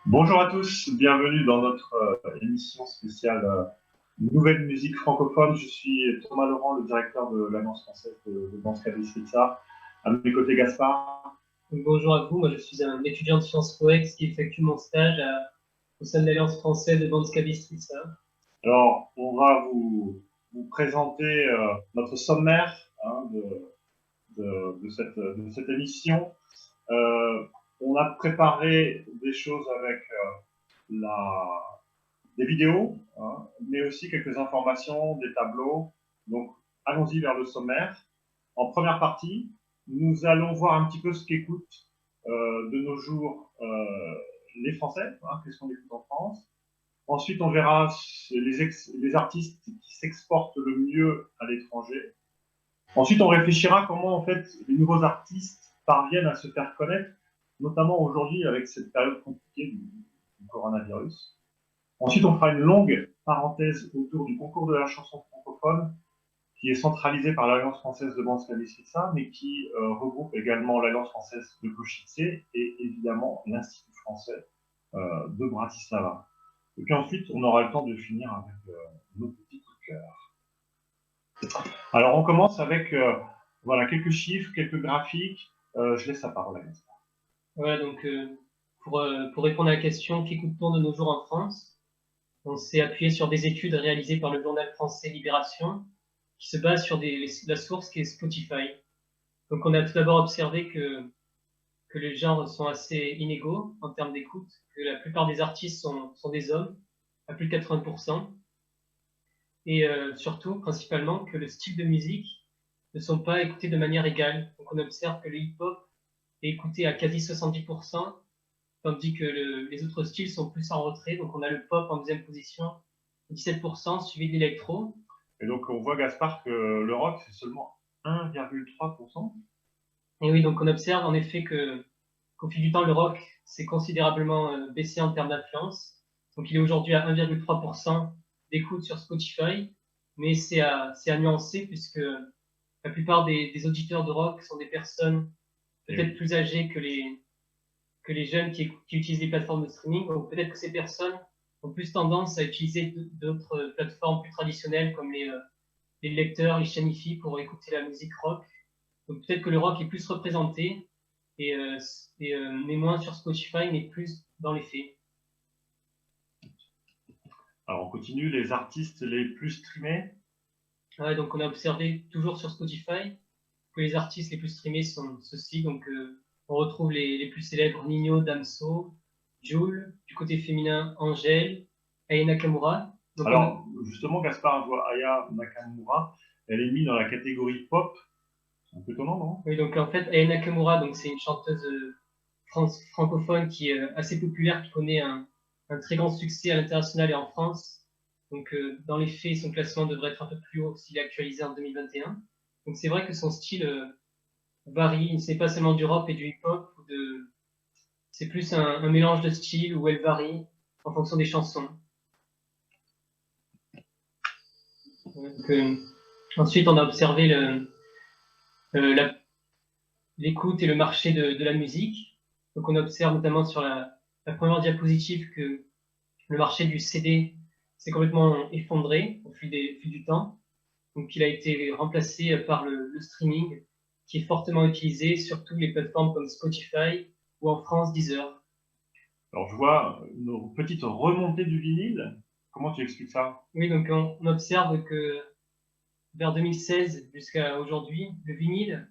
Bonjour à tous, bienvenue dans notre émission spéciale Nouvelle musique francophone. Je suis Thomas Laurent, le directeur de l'Alliance française de Banska Bystrica. À mes côtés, Gaspard. Bonjour à vous, moi je suis un étudiant de Sciences Po Ex qui effectue mon stage au sein de l'Alliance française de Banska Bystrica. Alors, on va vous présenter notre sommaire de cette émission. On a préparé des choses avec des vidéos, mais aussi quelques informations, des tableaux. Donc, allons-y vers le sommaire. En première partie, nous allons voir un petit peu ce qu'écoutent de nos jours les Français, qu'est-ce qu'on écoute en France. Ensuite, on verra les artistes qui s'exportent le mieux à l'étranger. Ensuite, on réfléchira comment en fait les nouveaux artistes parviennent à se faire connaître, notamment aujourd'hui avec cette période compliquée du coronavirus. Ensuite, on fera une longue parenthèse autour du concours de la chanson francophone, qui est centralisé par l'Alliance française de Banska Bystrica, mais qui regroupe également l'Alliance française de Košice et évidemment l'Institut français de Bratislava. Et puis ensuite, on aura le temps de finir avec nos petits coups de cœur. Alors, on commence avec voilà, quelques chiffres, quelques graphiques. Je laisse la parole à Gaspard. Voilà, donc pour répondre à la question qu'écoute-t-on de nos jours en France, on s'est appuyé sur des études réalisées par le journal français Libération, qui se basent sur la source qui est Spotify. Donc on a tout d'abord observé que les genres sont assez inégaux en termes d'écoute, que la plupart des artistes sont des hommes, à plus de 80%, et surtout, principalement, que le style de musique ne sont pas écoutés de manière égale. Donc on observe que le hip-hop est écouté à quasi 70%, tandis que les autres styles sont plus en retrait. Donc on a le pop en deuxième position, 17%, suivi de l'électro. Et donc on voit, Gaspard, que le rock, c'est seulement 1,3%. Et oui, donc on observe en effet qu'au fil du temps, le rock s'est considérablement baissé en termes d'influence. Donc il est aujourd'hui à 1,3% d'écoute sur Spotify, mais c'est à nuancer puisque la plupart des auditeurs de rock sont des personnes peut-être plus âgées que les jeunes qui utilisent les plateformes de streaming. Donc peut-être que ces personnes ont plus tendance à utiliser d'autres plateformes plus traditionnelles comme les lecteurs, les chaînes hi-fi pour écouter la musique rock. Donc peut-être que le rock est plus représenté mais moins sur Spotify, mais plus dans les faits. Alors on continue, les artistes les plus streamés. Ouais, donc on a observé toujours sur Spotify que les artistes les plus streamés sont ceux-ci. Donc on retrouve les plus célèbres Nino, Damso, Jul, du côté féminin Angèle, Aya Nakamura. Donc alors justement, Gaspard voit Aya Nakamura, elle est mise dans la catégorie pop. C'est un peu étonnant, non? Oui, donc en fait Aya Nakamura, c'est une chanteuse francophone qui est assez populaire, qui connaît un très grand succès à l'international et en France. Donc, dans les faits, son classement devrait être un peu plus haut s'il est actualisé en 2021. Donc, c'est vrai que son style varie. C'est pas seulement du rock et du hip-hop. C'est plus un mélange de styles où elle varie en fonction des chansons. Donc, ensuite, on a observé l'écoute et le marché de la musique. Donc, on observe notamment sur la première diapositive que le marché du CD s'est complètement effondré au fil du temps. Donc, il a été remplacé par le streaming, qui est fortement utilisé, surtout les plateformes comme Spotify ou en France Deezer. Alors je vois une petite remontée du vinyle. Comment tu expliques ça? Oui, donc on observe que vers 2016 jusqu'à aujourd'hui, le vinyle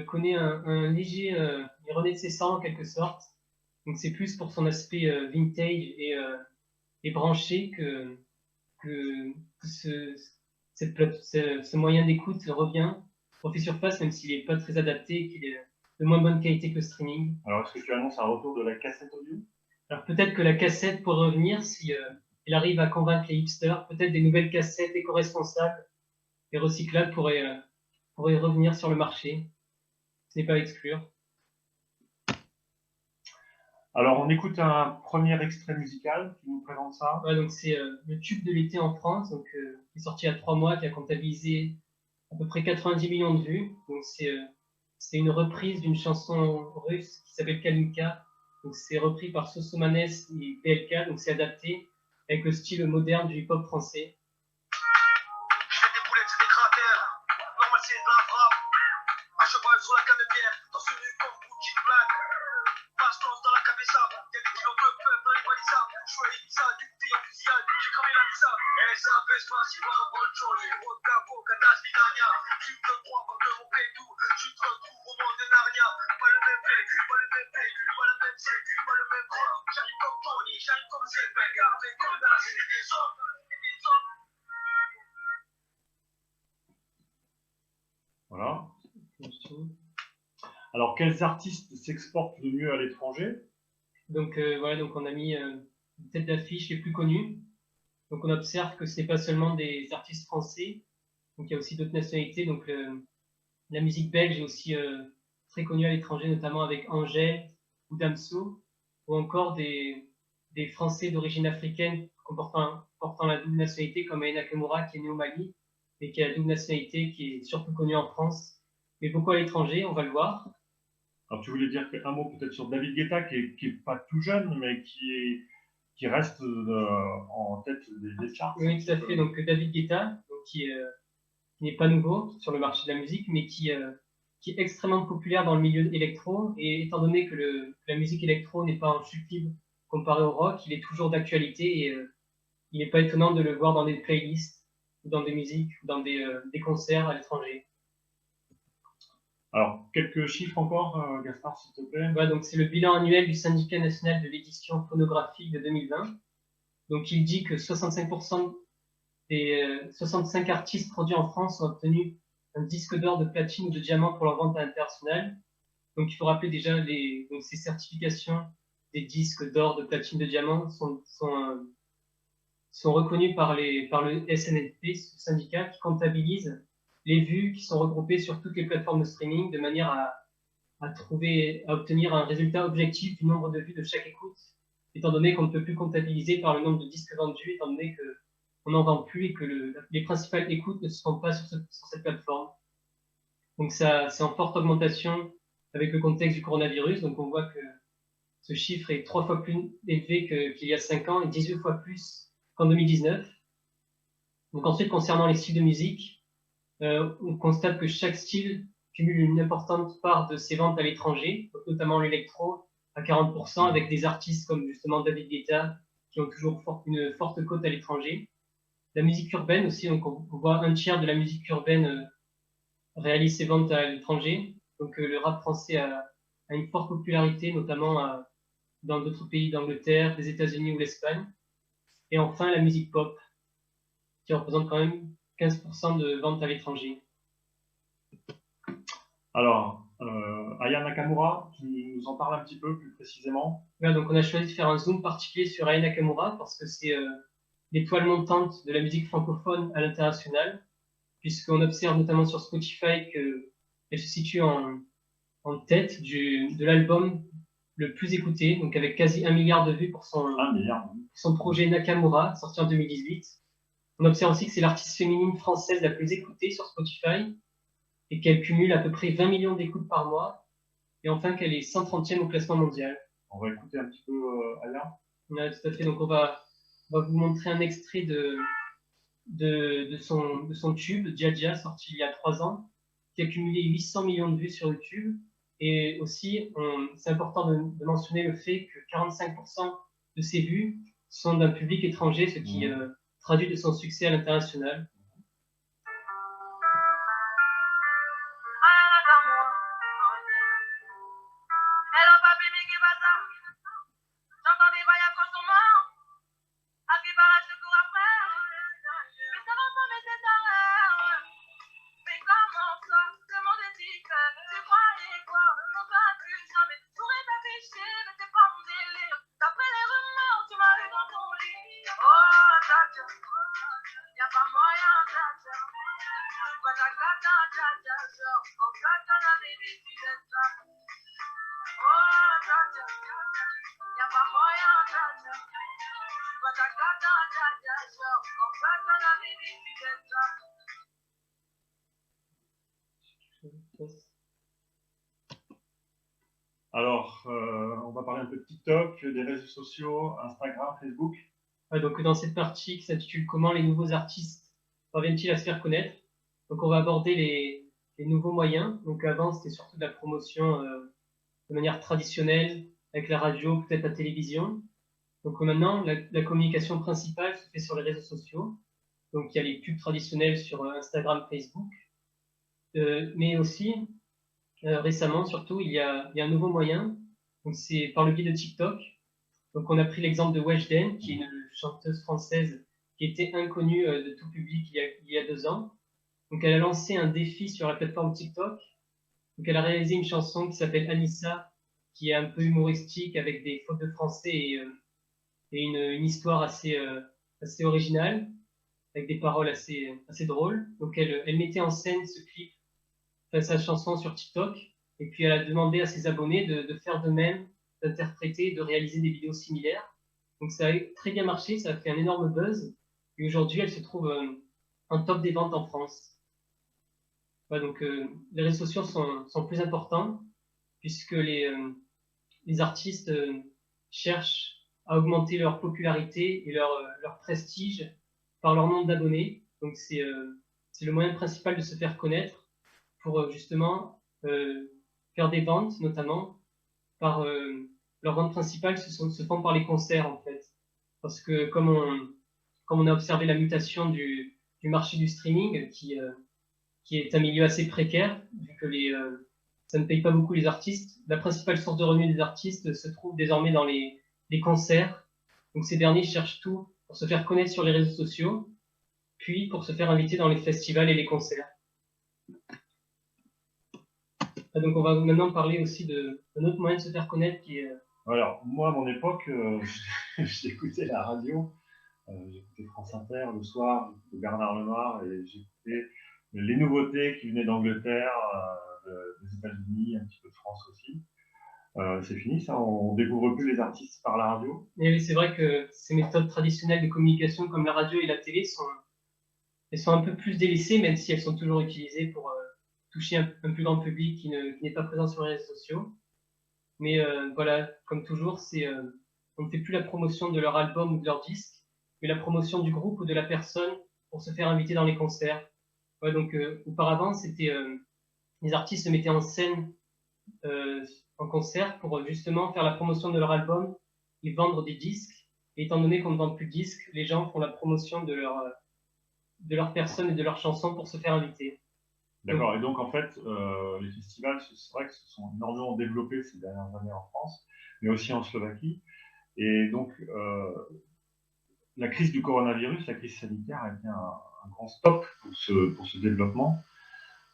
connaît un léger renaissance en quelque sorte. Donc c'est plus pour son aspect vintage et branché que ce moyen d'écoute revient, refait surface, même s'il n'est pas très adapté et qu'il est de moins bonne qualité que le streaming. Alors est-ce que tu annonces un retour de la cassette audio? Alors peut-être que la cassette pourrait revenir si il arrive à convaincre les hipsters. Peut-être des nouvelles cassettes éco-responsables et recyclables pourraient revenir sur le marché. Ce n'est pas à exclure. Alors on écoute un premier extrait musical qui nous présente ça. Ouais, donc c'est le tube de l'été en France, donc qui est sorti il y a 3 mois, qui a comptabilisé à peu près 90 millions de vues. Donc c'est une reprise d'une chanson russe qui s'appelle Kalinka, Donc c'est repris par Sosomanes et PLK, donc c'est adapté avec le style moderne du hip-hop français. Voilà. Alors, quels artistes s'exportent le mieux à l'étranger? Donc voilà, donc on a mis une tête d'affiche les plus connus. Donc on observe que ce n'est pas seulement des artistes français, donc il y a aussi d'autres nationalités. Donc la musique belge est aussi très connue à l'étranger, notamment avec Angèle ou Damso, ou encore des Français d'origine africaine portant la double nationalité, comme Aya Nakamura qui est né au Mali, mais qui a la double nationalité, qui est surtout connue en France, mais beaucoup à l'étranger, on va le voir. Alors, tu voulais dire un mot peut-être sur David Guetta, qui est pas tout jeune, mais qui reste en tête des charts. Oui, tout à fait. Donc David Guetta, donc, qui n'est pas nouveau sur le marché de la musique, mais qui est extrêmement populaire dans le milieu électro. Et étant donné que la musique électro n'est pas en chute libre comparé au rock, il est toujours d'actualité et il n'est pas étonnant de le voir dans des playlists, ou dans des musiques, ou dans des concerts à l'étranger. Alors, quelques chiffres encore, Gaspard, s'il te plaît. Voilà, donc c'est le bilan annuel du Syndicat national de l'édition phonographique de 2020. Donc il dit que 65% des 65 artistes produits en France ont obtenu un disque d'or, de platine ou de diamant pour leur vente à l'international. Donc il faut rappeler déjà donc ces certifications des disques d'or, de platine, de diamant sont reconnus par le SNLP, ce syndicat qui comptabilise les vues qui sont regroupées sur toutes les plateformes de streaming de manière à obtenir un résultat objectif du nombre de vues de chaque écoute, étant donné qu'on ne peut plus comptabiliser par le nombre de disques vendus, étant donné qu'on n'en vend plus et que les principales écoutes ne se font pas sur cette plateforme. Donc ça, c'est en forte augmentation avec le contexte du coronavirus. Donc on voit que ce chiffre est 3 fois plus élevé qu'il y a 5 ans et 18 fois plus qu'en 2019. Donc ensuite, concernant les styles de musique, on constate que chaque style cumule une importante part de ses ventes à l'étranger, notamment l'électro à 40%, avec des artistes comme justement David Guetta qui ont toujours une forte cote à l'étranger. La musique urbaine aussi, donc on voit un tiers de la musique urbaine réalise ses ventes à l'étranger. Donc le rap français a une forte popularité, notamment dans d'autres pays d'Angleterre, des États-Unis ou l'Espagne. Et enfin la musique pop, qui représente quand même 15% de ventes à l'étranger. Alors, Aya Nakamura, tu nous en parles un petit peu plus précisément? Voilà, donc on a choisi de faire un zoom particulier sur Aya Nakamura parce que c'est l'étoile montante de la musique francophone à l'international, puisqu'on observe notamment sur Spotify qu'elle se situe en tête de l'album le plus écouté, donc avec quasi 1 milliard de vues pour son projet Nakamura, sorti en 2018. On observe aussi que c'est l'artiste féminine française la plus écoutée sur Spotify et qu'elle cumule à peu près 20 millions d'écoutes par mois. Et enfin qu'elle est 130e au classement mondial. On va écouter un petit peu Aya. Ouais, tout à fait. Donc on va vous montrer un extrait de son tube, Dja, sorti il y a 3 ans, qui a cumulé 800 millions de vues sur YouTube. Et aussi, c'est important de mentionner le fait que 45% de ces vues sont d'un public étranger, ce qui traduit de son succès à l'international. Alors, va parler un peu de TikTok, des réseaux sociaux, Instagram, Facebook. Ouais, donc dans cette partie qui s'intitule Comment les nouveaux artistes parviennent-ils à se faire connaître? Donc on va aborder les nouveaux moyens. Donc avant c'était surtout de la promotion de manière traditionnelle, avec la radio, peut-être la télévision. Donc maintenant la communication principale se fait sur les réseaux sociaux. Donc il y a les pubs traditionnelles sur Instagram, Facebook. Mais aussi récemment surtout il y a un nouveau moyen. Donc c'est par le biais de TikTok. Donc on a pris l'exemple de Weshden, qui est une chanteuse française qui était inconnue de tout public il y a 2 ans. Donc elle a lancé un défi sur la plateforme TikTok. Donc elle a réalisé une chanson qui s'appelle Anissa, qui est un peu humoristique avec des fautes de français et une histoire assez originale, avec des paroles assez drôles. Donc elle mettait en scène ce clip, enfin, sa chanson sur TikTok, et puis elle a demandé à ses abonnés de faire de même, d'interpréter, de réaliser des vidéos similaires. Donc ça a très bien marché, ça a fait un énorme buzz, et aujourd'hui elle se trouve en top des ventes en France. Ouais, donc les réseaux sociaux sont plus importants, puisque les artistes cherchent à augmenter leur popularité et leur prestige par leur nombre d'abonnés. Donc c'est le moyen principal de se faire connaître pour justement faire des ventes, notamment par leur vente principale se font par les concerts en fait. Parce que comme on a observé la mutation du marché du streaming qui est un milieu assez précaire, vu que ça ne paye pas beaucoup les artistes. La principale source de revenus des artistes se trouve désormais dans les concerts. Donc ces derniers cherchent tout pour se faire connaître sur les réseaux sociaux, puis pour se faire inviter dans les festivals et les concerts. Donc on va maintenant parler aussi d'un autre moyen de se faire connaître qui est... Alors, moi, à mon époque, j'écoutais la radio, j'écoutais France Inter le soir, j'écoutais Bernard Lenoir et j'écoutais les nouveautés qui venaient d'Angleterre, des États-Unis, un petit peu de France aussi. C'est fini ça, on découvre plus les artistes par la radio. Et oui, c'est vrai que ces méthodes traditionnelles de communication comme la radio et la télé elles sont un peu plus délaissées, même si elles sont toujours utilisées pour toucher un plus grand public qui n'est pas présent sur les réseaux sociaux. Mais voilà, comme toujours, on ne fait plus la promotion de leur album ou de leur disque, mais la promotion du groupe ou de la personne pour se faire inviter dans les concerts. Ouais, donc auparavant, les artistes se mettaient en scène en concert pour justement faire la promotion de leur album et vendre des disques. Et étant donné qu'on ne vend plus de disques, les gens font la promotion de leur personne et de leur chanson pour se faire inviter. D'accord, et donc en fait, les festivals, c'est vrai que se sont énormément développés ces dernières années en France, mais aussi en Slovaquie. Et donc, la crise du coronavirus, la crise sanitaire a été un grand stop pour ce développement.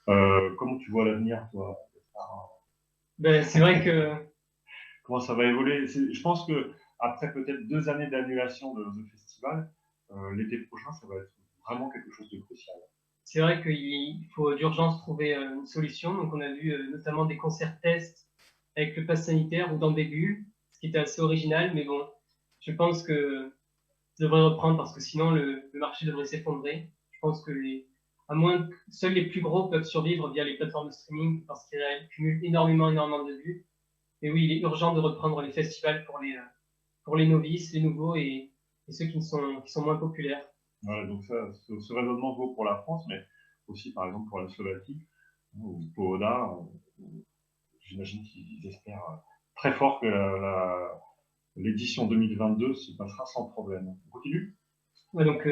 Comment tu vois l'avenir, toi? Ben, c'est vrai que... Comment ça va évoluer? Je pense que après peut-être 2 années d'annulation de festival, l'été prochain, ça va être vraiment quelque chose de crucial. C'est vrai qu'il faut d'urgence trouver une solution. Donc, on a vu notamment des concerts tests avec le pass sanitaire ou dans des bulles, ce qui était assez original. Mais bon, je pense que ça devrait reprendre parce que sinon, le marché devrait s'effondrer. Je pense que à moins que seuls les plus gros peuvent survivre via les plateformes de streaming parce qu'ils cumulent énormément de vues. Mais oui, il est urgent de reprendre les festivals pour les novices, les nouveaux et ceux qui sont moins populaires. Voilà, donc ce raisonnement vaut pour la France, mais aussi par exemple pour la Slovaquie, ou Pohoda. J'imagine qu'ils espèrent très fort que l'édition 2022 se passera sans problème. On continue? Ouais, donc,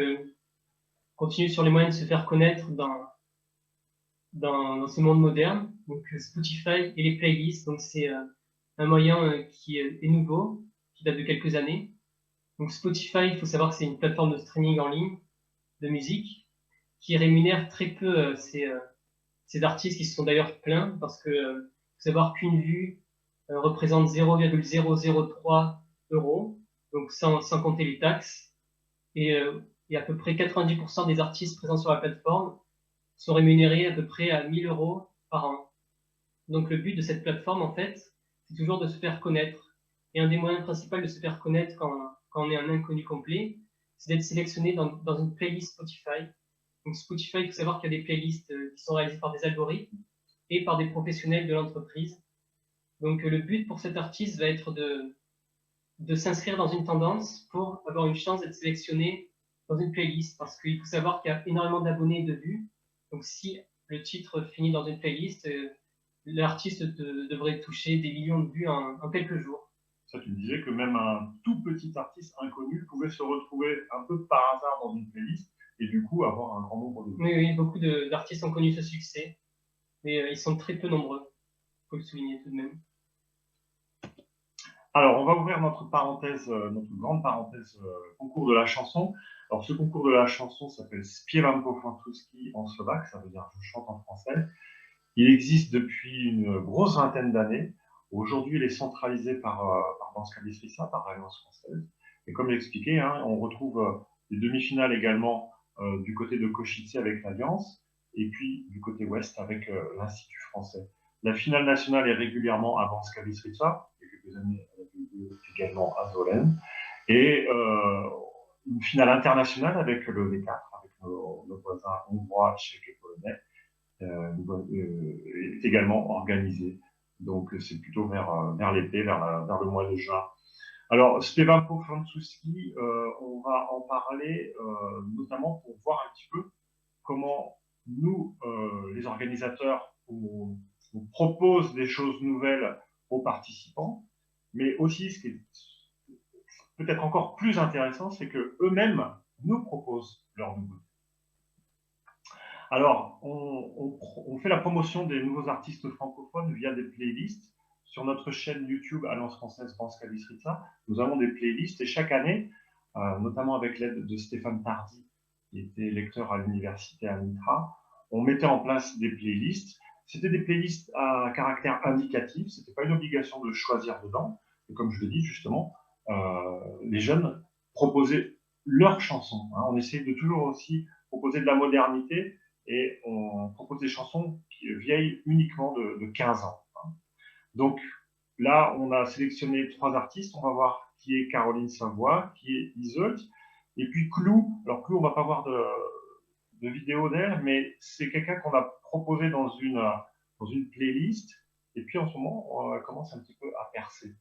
continue sur les moyens de se faire connaître dans ce monde moderne. Donc, Spotify et les playlists. Donc, c'est un moyen qui est nouveau, qui date de quelques années. Donc, Spotify, il faut savoir que c'est une plateforme de streaming en ligne de musique qui rémunère très peu ces artistes qui se sont d'ailleurs plaints parce que faut savoir qu'une vue représente 0,003 €, donc sans compter les taxes. Et à peu près 90% des artistes présents sur la plateforme sont rémunérés à peu près à 1 000 € par an. Donc le but de cette plateforme, en fait, c'est toujours de se faire connaître. Et un des moyens principaux de se faire connaître quand on est un inconnu complet, c'est d'être sélectionné dans une playlist Spotify. Donc Spotify, il faut savoir qu'il y a des playlists qui sont réalisées par des algorithmes et par des professionnels de l'entreprise. Donc le but pour cet artiste va être de s'inscrire dans une tendance pour avoir une chance d'être sélectionné dans une playlist, parce qu'il faut savoir qu'il y a énormément d'abonnés et de vues. Donc si le titre finit dans une playlist, l'artiste devrait toucher des millions de vues en quelques jours. Ça, tu me disais que même un tout petit artiste inconnu pouvait se retrouver un peu par hasard dans une playlist et du coup avoir un grand nombre de vues. Oui, oui, beaucoup d'artistes ont connu ce succès, mais ils sont très peu nombreux, il faut le souligner tout de même. Alors, on va ouvrir notre parenthèse, notre grande parenthèse concours de la chanson. Alors, ce concours de la chanson s'appelle Śpiewam po francuski en slovaque, ça veut dire je chante en français. Il existe depuis une grosse vingtaine d'années. Aujourd'hui, il est centralisé par Danska Bystrica, par l'Alliance française. Et comme l'expliqué, hein, on retrouve les demi-finales également du côté de Košice avec l'Alliance, et puis du côté ouest avec l'Institut français. La finale nationale est régulièrement à Danska Bystrica, il y a quelques années, elle a eu lieu également à Zvolen, et une finale internationale avec le V4, avec nos voisins hongrois, tchèques et polonais, est également organisée. Donc c'est plutôt vers l'été, vers le mois de juin. Alors, Śpiewam po francuski, on va en parler notamment pour voir un petit peu comment nous, les organisateurs, on propose des choses nouvelles aux participants, mais aussi ce qui est peut-être encore plus intéressant, c'est qu'eux-mêmes nous proposent leurs nouveautés. Alors, on fait la promotion des nouveaux artistes francophones via des playlists. Sur notre chaîne YouTube Alliance française Danska Bystrica, nous avons des playlists et chaque année, notamment avec l'aide de Stéphane Tardy, qui était lecteur à l'université à Nitra, on mettait en place des playlists. C'était des playlists à caractère indicatif, ce n'était pas une obligation de choisir dedans. Et comme je le dis justement, les jeunes proposaient leurs chansons. Hein. On essayait de toujours aussi proposer de la modernité et on propose des chansons vieilles uniquement de 15 ans. Hein. Donc là, on a sélectionné 3 artistes. On va voir qui est Caroline Savoie, qui est Iseult, et puis Clou. Alors Clou, on va pas voir de vidéo d'elle, mais c'est quelqu'un qu'on a proposé dans une playlist. Et puis en ce moment, on commence un petit peu à percer.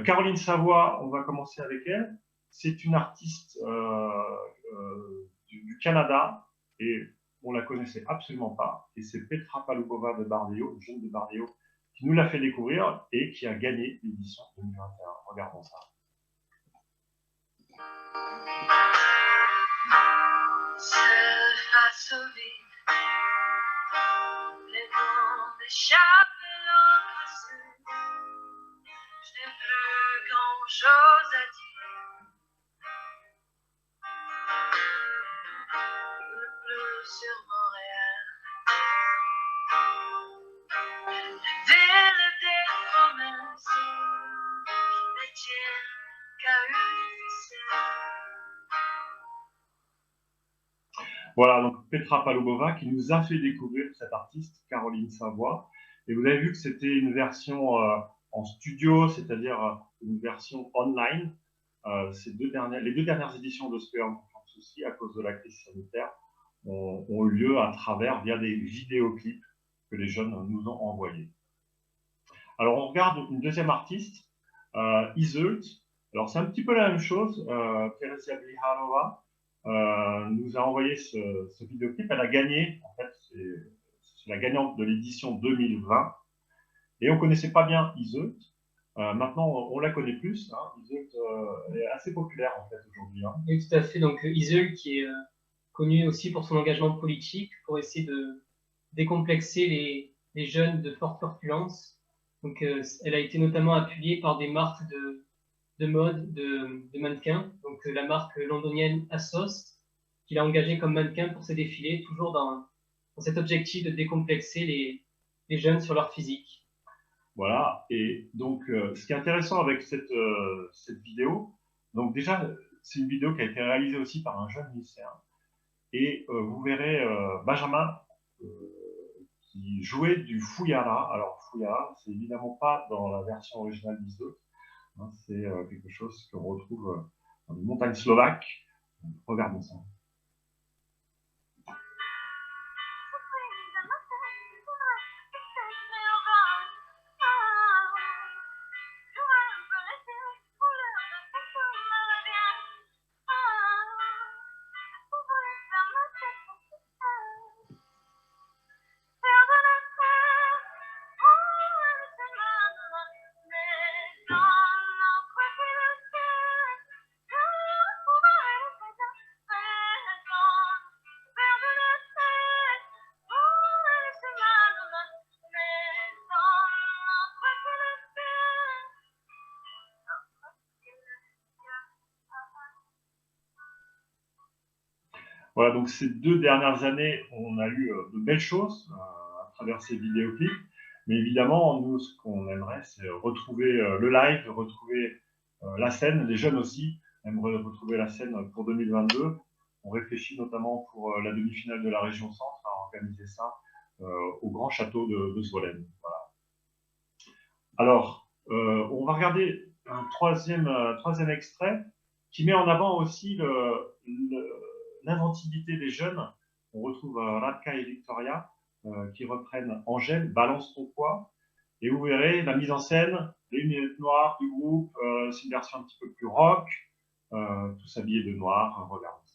Caroline Savoie, on va commencer avec elle. C'est une artiste du Canada et on la connaissait absolument pas. Et c'est Petra Palubova de Bardeo, une jeune de Bardeo, qui nous l'a fait découvrir et qui a gagné l'édition 2021. Regardons ça. Seul face au vide, les vents m'échappent l'encre. Je n'ai plus grand chose à dire. Le bleu sur Montréal, les villes des promesses ne tiennent qu'à une ficelle. Voilà, donc Petra Palubova qui nous a fait découvrir cette artiste, Caroline Savoie. Et vous avez vu que c'était une version en studio, c'est-à-dire une version online. Les deux dernières éditions de Śpiewam po francuski, à cause de la crise sanitaire, ont eu lieu via des vidéoclips que les jeunes nous ont envoyés. Alors, on regarde une deuxième artiste, Iseult. Alors, c'est un petit peu la même chose. Teresia Bliharova nous a envoyé ce vidéoclip. Elle a gagné, en fait, c'est la gagnante de l'édition 2020. Et on ne connaissait pas bien Iseult. Maintenant, on la connaît plus. Hein. Iseult est assez populaire, en fait, aujourd'hui. Hein. Oui, tout à fait. Donc, Iseult, qui est connu aussi pour son engagement politique, pour essayer de décomplexer les jeunes de forte corpulence. Donc, elle a été notamment appuyée par des marques de mode, de mannequins. Donc, la marque londonienne Assos, qui l'a engagée comme mannequin pour ses défilés, toujours dans cet objectif de décomplexer les jeunes sur leur physique. Voilà, et donc ce qui est intéressant avec cette vidéo, donc déjà, c'est une vidéo qui a été réalisée aussi par un jeune lycéen, et vous verrez Benjamin qui jouait du fouillara. Alors fouillara, c'est évidemment pas dans la version originale d'Iseult, hein, c'est quelque chose qu'on retrouve dans les montagnes slovaques. Regardons ça. Voilà, donc ces 2 dernières années, on a eu de belles choses à travers ces vidéoclips. Mais évidemment, nous, ce qu'on aimerait, c'est retrouver le live, retrouver la scène, les jeunes aussi aimeraient retrouver la scène pour 2022. On réfléchit notamment pour la demi-finale de la région Centre à organiser ça au Grand Château de Zwolle. Voilà. Alors, on va regarder un troisième extrait qui met en avant aussi l'inventivité des jeunes. On retrouve Radka et Victoria qui reprennent Angèle, Balance ton poids. Et vous verrez la mise en scène, les lunettes noires du groupe, c'est une version un petit peu plus rock, tous habillés de noir. Regardez ça.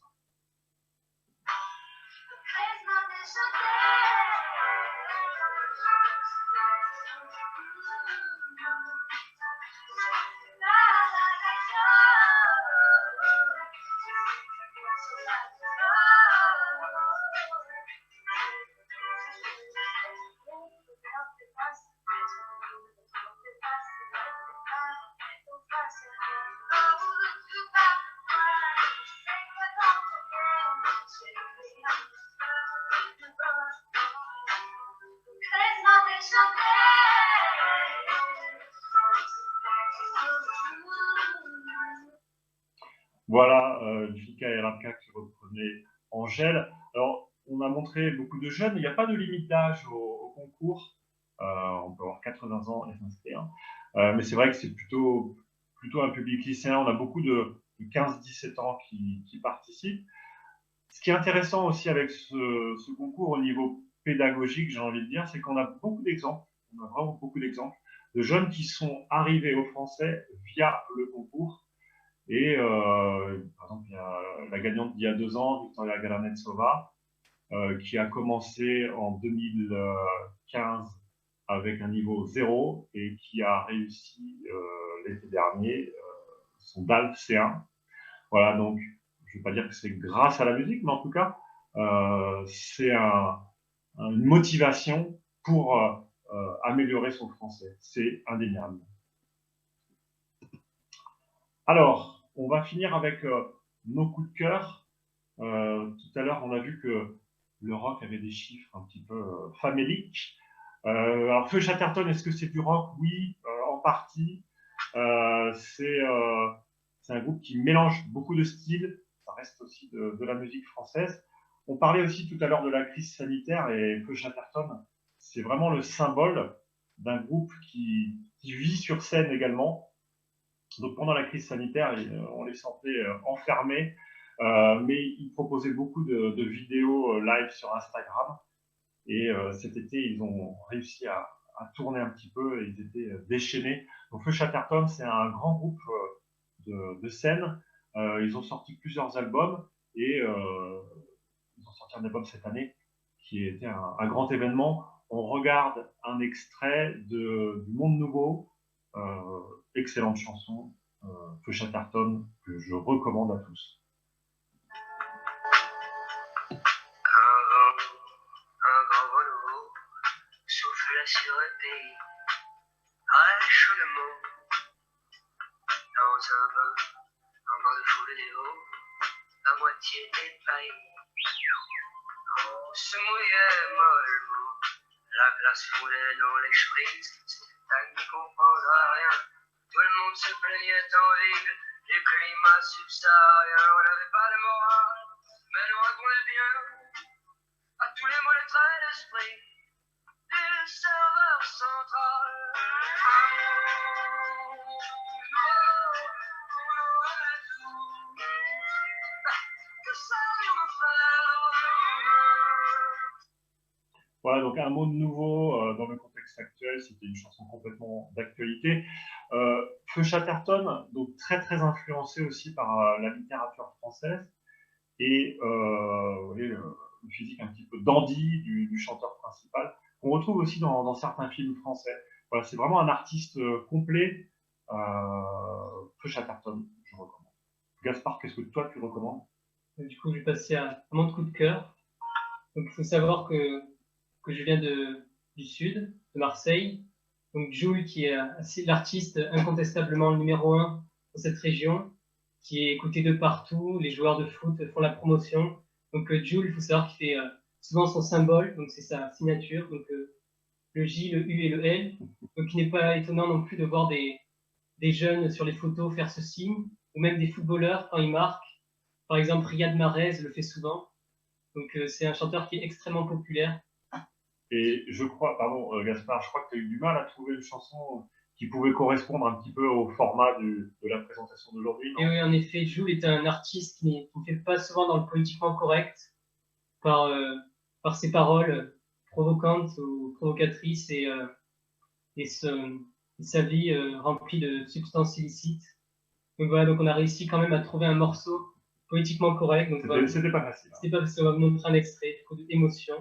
Voilà, Vika et Radka qui reprenaient Angèle. Alors, on a montré beaucoup de jeunes. Il n'y a pas de limite d'âge au concours. On peut avoir 80 ans et s'inscrire. Mais c'est vrai que c'est plutôt un public lycéen. On a beaucoup de 15-17 ans qui participent. Ce qui est intéressant aussi avec ce concours au niveau pédagogique, j'ai envie de dire, c'est qu'on a beaucoup d'exemples. On a vraiment beaucoup d'exemples de jeunes qui sont arrivés au français via le concours. Et par exemple, il y a la gagnante d'il y a 2 ans, Victoria Galanetsova, qui a commencé en 2015 avec un niveau 0 et qui a réussi l'été dernier son DALF C1. Voilà, donc je ne vais pas dire que c'est grâce à la musique, mais en tout cas, c'est une motivation pour améliorer son français. C'est indéniable. Alors, on va finir avec nos coups de cœur. Tout à l'heure, on a vu que le rock avait des chiffres un petit peu faméliques. Alors, Feu Chatterton, est-ce que c'est du rock? Oui, en partie. C'est un groupe qui mélange beaucoup de styles. Ça reste aussi de la musique française. On parlait aussi tout à l'heure de la crise sanitaire et Feu Chatterton, c'est vraiment le symbole d'un groupe qui vit sur scène également. Donc pendant la crise sanitaire, on les sentait enfermés, mais ils proposaient beaucoup de vidéos live sur Instagram. Et cet été, ils ont réussi à tourner un petit peu et ils étaient déchaînés. Donc Feu Chatterton, c'est un grand groupe de scène. Ils ont sorti plusieurs albums et ils ont sorti un album cette année qui était un grand événement. On regarde un extrait du Monde Nouveau. Excellente chanson, Feu Chatterton, que je recommande à tous. Un grand vent nouveau souffle sur le pays, chaudement dans un bain de foule d'évo, à moitié épaillé. On se mouillait mollement, la glace foulait dans les chemises, c'était à n'y comprendre rien. Tout le monde se plaignait en ville, du climat subsaharien. On n'avait pas de morale, mais nous répondait bien à tous les mots, les traits d'esprit du serveur central. Que savions-nous faire? Voilà, donc un monde nouveau dans le contexte actuel, c'était une chanson complètement d'actualité. Feu Chatterton, donc très très influencé aussi par la littérature française et vous voyez, le physique un petit peu dandy du chanteur principal, qu'on retrouve aussi dans certains films français. Voilà, c'est vraiment un artiste complet. Feu Chatterton, je recommande. Gaspard, qu'est-ce que toi tu recommandes? Du coup, je vais passer à mon coup de cœur. Donc, il faut savoir que je viens du sud, de Marseille. Donc, Jul, qui est l'artiste incontestablement le numéro 1 dans cette région, qui est écouté de partout. Les joueurs de foot font la promotion. Donc Jules, il faut savoir qu'il fait souvent son symbole, donc c'est sa signature, donc le J, le U et le L. Donc il n'est pas étonnant non plus de voir des jeunes sur les photos faire ce signe, ou même des footballeurs quand ils marquent. Par exemple, Riyad Mahrez le fait souvent. Donc c'est un chanteur qui est extrêmement populaire. Et je crois, pardon Gaspard, je crois que tu as eu du mal à trouver une chanson qui pouvait correspondre un petit peu au format de la présentation d'aujourd'hui, Et non? oui, en effet, Jules est un artiste qui ne fait pas souvent dans le politiquement correct par, par ses paroles provocantes ou provocatrices et sa vie remplie de substances illicites. Donc voilà, donc on a réussi quand même à trouver un morceau politiquement correct. Donc voilà, C'était pas facile. c'était pas parce qu'on va vous montrer un extrait, du coup, d'émotion.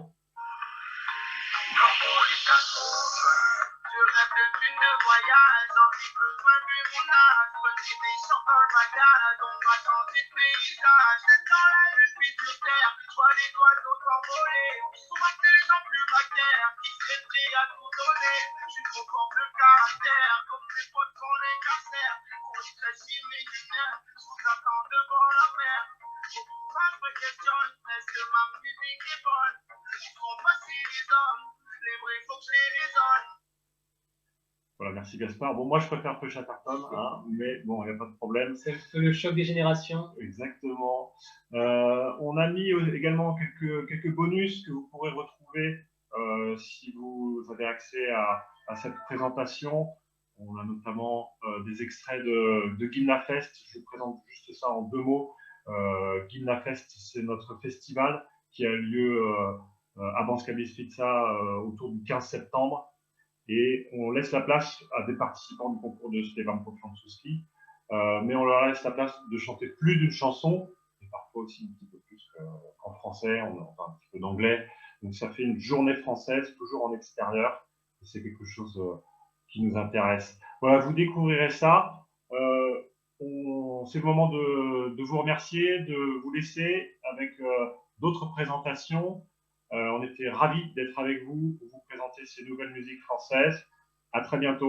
Voilà, merci Gaspard. Bon, moi je préfère peu Chatterton, hein, mais bon, il n'y a pas de problème. C'est un peu le choc des générations. Exactement. On a mis également quelques bonus que vous pourrez retrouver si vous avez accès à cette présentation. On a notamment des extraits de Gimna Fest. Je vous présente juste ça en 2 mots. Gimna Fest, c'est notre festival qui a lieu à Banská Bystrica autour du 15 septembre. Et on laisse la place à des participants du concours de Stefan Poflansowski, mais on leur laisse la place de chanter plus d'une chanson, et parfois aussi un petit peu plus qu'en français, on entend un petit peu d'anglais. Donc ça fait une journée française, toujours en extérieur, et c'est quelque chose qui nous intéresse. Voilà, vous découvrirez ça. C'est le moment de vous remercier, de vous laisser avec d'autres présentations. On était ravis d'être avec vous pour vous présenter ces nouvelles musiques françaises. À très bientôt.